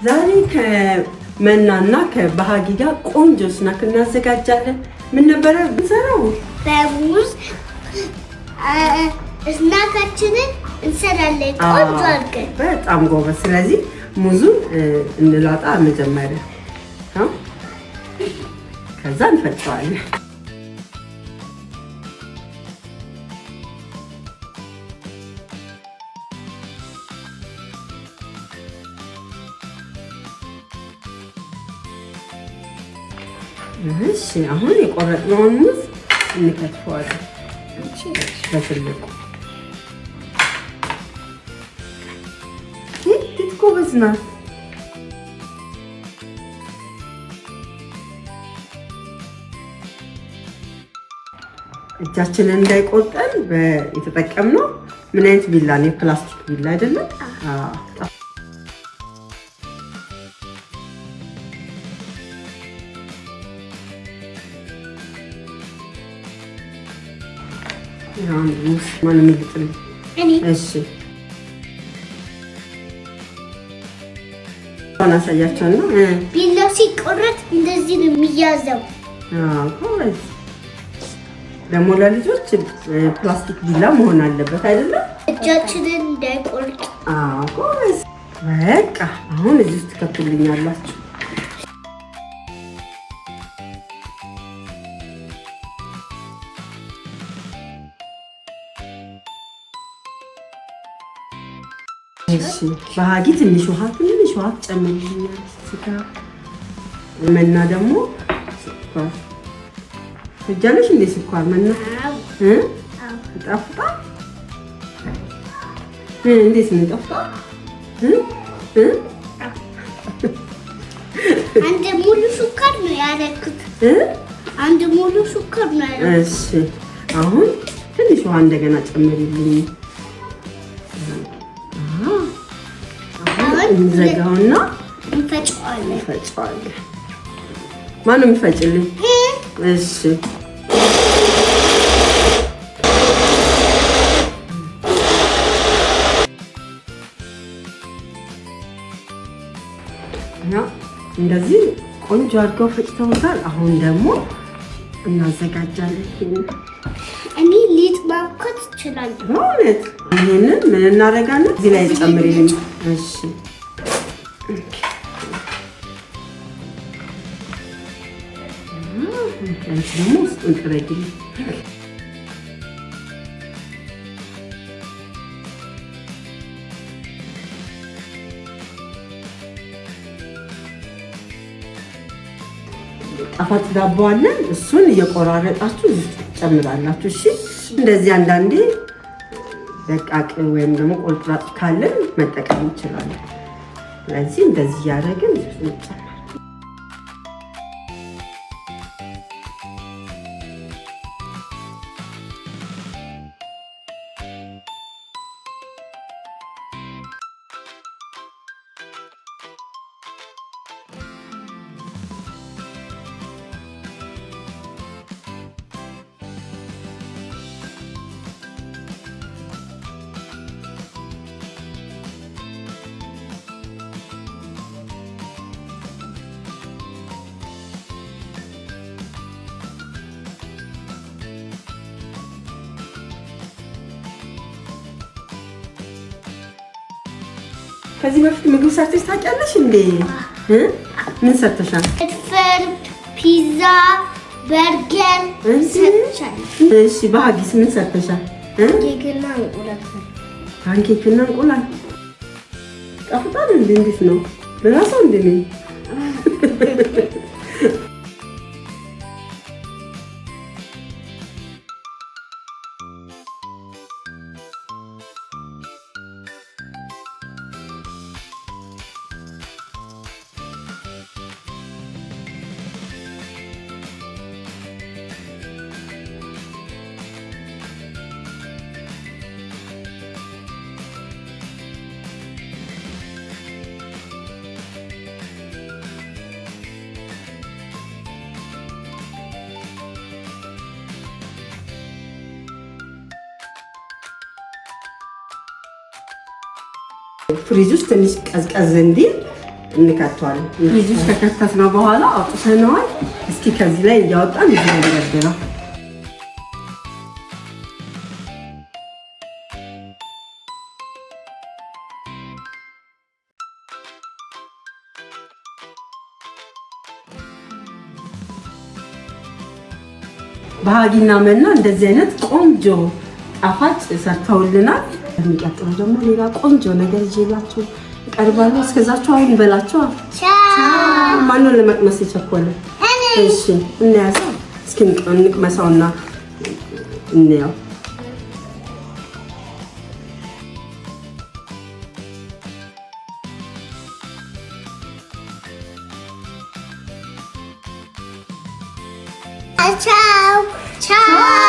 ዛሬ ከመናና ከባሃጊ ጋር ቆንጆ ስናክ እናዘጋጃለን። ምን ነበር እንሰራው? በሙዝ ስናካችንን እንሰራለን። ቆንጆ አድርገን በጣም ጎበዝ። ስለዚህ ሙዙን እንላጣ መጀመሪያ ከዛ እንፈጨዋለን። እሺ አሁን የቆረጥነውን ሙዝ እንከትፈዋለን በትልቁ። ጎበዝ ናት። እጃችንን እንዳይቆርጠን የተጠቀምነው ምን አይነት ቢላ ነው? የፕላስቲክ ቢላ አይደለም? ማን የሚልጥልኝ? እሺ አሳያቸው ነው። ቢላው ሲቆረጥ እንደዚህ ነው የሚያዘው። ጎበዝ። ደግሞ ለልጆች ፕላስቲክ ቢላ መሆን አለበት አይደለም? እጃችንን እንዳይቆርጥ። ጎበዝ። በቃ አሁን እዚህ ውስጥ ትከቱልኛላችሁ። እሺ ባሃጊ ትንሽ ውሃ ትጨምሪልኛለሽ። ስጋ መና ደግሞ ስኳር ትጃለሽ። እንደ ስኳር መና ይጣፍጣል። እንዴት ነው ይጣፍጣል? አንድ ሙሉ ስኳር ነው ያደረኩት። አንድ ሙሉ ስኳር ነው ያደረኩት። እሺ አሁን ትንሽ ውሃ እንደገና ጨምሪልኝ። እንዘጋውና እንፈጨዋለን። ማነው የሚፈጭልኝ? እሺ እንደዚህ ቆንጆ አድርገው ፈጭተውታል። አሁን ደግሞ እናዘጋጃለን። እኔ ሊጥ ማብካት እችላለሁ። እውነት? ይሄንን ምን እናደርጋለን? እዚህ ላይ ጨምሪልኝ። እሺ ደግሞ ውስጡን ጥረጊልኝ። ጣፋጭ ዳቦ አለን። እሱን እየቆራረጣችሁ እዚህ ጨምራላችሁ። እሺ እንደዚህ አንዳንዴ ደቃቅ ወይም ደግሞ ቆልጥራጥ ካለን መጠቀም እንችላለን። ስለዚህ እንደዚህ እያደረግን እንጨምራለን። ከዚህ በፊት ምግብ ሰርተሽ ታውቂያለሽ እንዴ? ምን ሰርተሻል? ፍርፍር፣ ፒዛ፣ በርገር ሰርቻለሁ። እሺ ባሃጊስ ምን ሰርተሻል? ፓንኬክና እንቁላል። ፓንኬክና እንቁላል ጣፍጣል እንዴ? እንዴት ነው? በራሱ እንዴ ነው? ፍሪዝ ውስጥ ትንሽ ቀዝቀዝ እንዲል እንከተዋለን። እዚህ ከከተትነው በኋላ አውጥተነዋል። እስኪ ከዚህ ላይ እያወጣን እንደረደረው ባህጊና መና እንደዚህ አይነት ቆንጆ ጣፋጭ ሰርተውልናል። የሚቀጥለው ደግሞ ሌላ ቆንጆ ነገር ይዤላችሁ እቀርባለሁ። እስከዛችሁ አሁን በላችሁ። ማነው ለመቅመስ የቸኮለ? እሺ እንያዘው እስኪ እንቅመሰውና እንየው። ቻው ቻው